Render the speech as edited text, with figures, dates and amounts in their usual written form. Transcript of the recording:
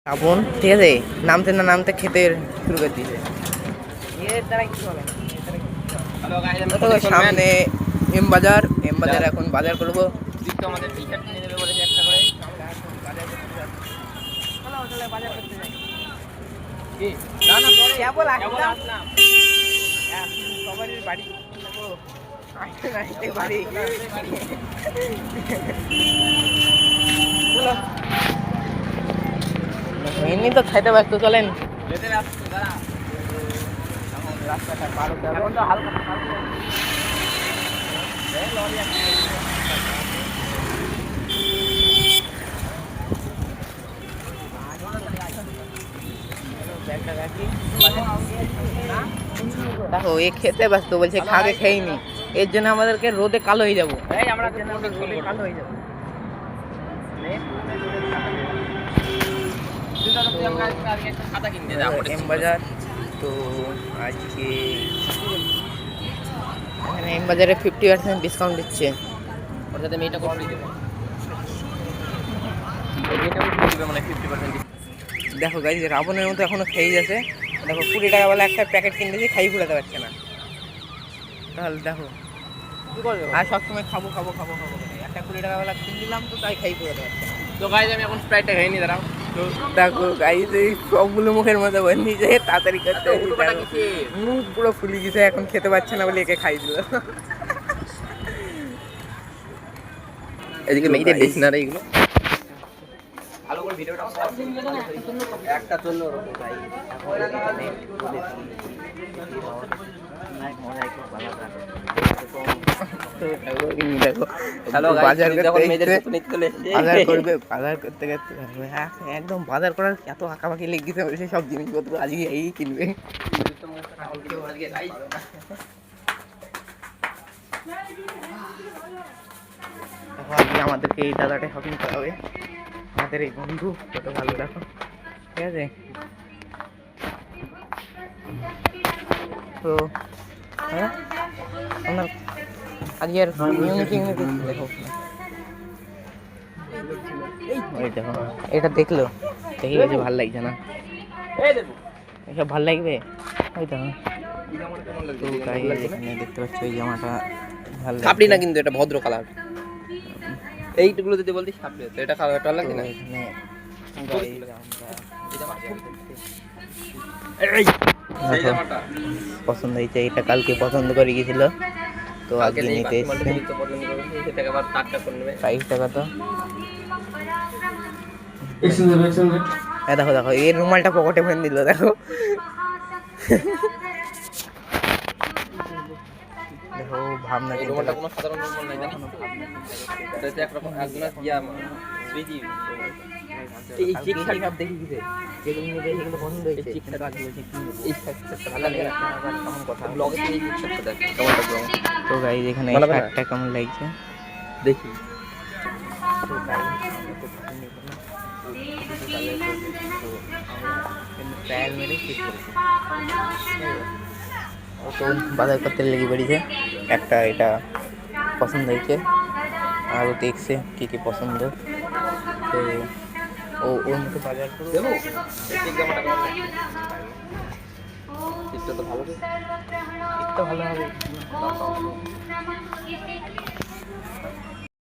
আপন ঠিক আছে, নামতে না নামতে খেতে শুরু করে দিয়েছে। এর দ্বারা কিছু হবে না। সামনে এম বাজার এখন বাজার করবো। আমাদের টি শার্ট কিনে দেবে বলেছে একটা করে। আমরা এখন বাজার করতে যাচ্ছি। চলো তাহলে বাজার করতে যাই। কি না না পরে কেবল আসলাম। সবারই বাড়ি বাড়ি চলো এমনি তো খাইতে ব্যস্ত, চলেন রাস্তাটা পার হতে হবে। এখন তো হালকা দেখো এ খেতে ব্যস্ত, বলছে খাগে খেয়েনি, এর জন্য আমাদেরকে রোদে কালো হয়ে যাবো। আমরা রোদে কালো হয়ে যাবো। এম বাজার তো আজকে এখানে এম বাজারে 50% ডিসকাউন্ট দিচ্ছে, অর্থাৎ আমি এটা করে দেবো। দেখো গাইজ রাবণের মতো এখনো খেয়ে যাচ্ছে। দেখো 20 টাকা বলে একটা প্যাকেট কিনতেছি, খাই ফুরাতে পারছে না। তাহলে দেখো আর সবসময় খাবো খাবো খাবো খাবো একটা 20 টাকা বেলা কিনে দিলাম, তো তাই খাই ফুরাতে পারছে না। তো গাইজ আমি এখন স্প্রাইটটা খাইনি, দাঁড়াও। তো দেখো গাইজ এই সবগুলো মুখের মধ্যে বন্ধি যে তাড়াতাড়ি করতে মুখ পুরো ফুলে গেছে, এখন খেতে পারছে না বলে একে খাই দিল। এদিকে মেয়েদের বেশি না রে এগুলো। ভালো করে ভিডিওটা একটা চললো ভাই। বাজার করতে একদম বাজার করার এত আঁকাবাকি লেগেছে, সব জিনিসপত্র আজকে এই কিনবে। আজকে আমাদেরকে এই দাদাটা শপিং করা হবে, আমাদের এই বন্ধু কত ভালো, দেখো ঠিক আছে। তো হ্যাঁ আপনার আজকের দেখো দেখো এটা দেখলো দেখি গেছে, ভালো লাগছে না, এসব ভালো লাগবে। ওই দেখো দেখতে পাচ্ছ এই জামাটা ভালো লাগবে না, কিন্তু এটা ভদ্র কালার। এইটুকুলো যদি বলতি সাপড়ে তো এটা কালারটা লাগে না। এখানে পছন্দ হয়েছে, এটা কালকে পছন্দ করে গেছিল, তো আজকে নিতে এসেছে। 22 টাকা তো। দেখো দেখো এর রুমালটা পকেটে ফেলে দিল, দেখো দেখো ভাবনা রুমালটা কোনো সাধারণ রুমাল নাই, জানিস তো এটা একরকম একজনের ইয়া স্মৃতি। এই চিক শার্ট দেখি গিয়ে যেগুলো নিয়ে দেখি এগুলো পছন্দ হয়েছে, কিন্তু আজ বলছি এই শার্টটা ভালো লাগে না, কেমন কথা ব্লগে এই শার্টটা দেখ কেমনটা ব্লগ। তো গাইস এখানে এই শার্টটা কেমন লাগছে দেখি। তো গাইস ট্রায়াল মেরে ঠিক করেছি, তো বাজার করতে লেগে পড়েছে। একটা এটা পছন্দ হয়েছে, আরও দেখছে কী কী পছন্দ, তো ওর মতো বাজার করবো। তো ভালো হবে।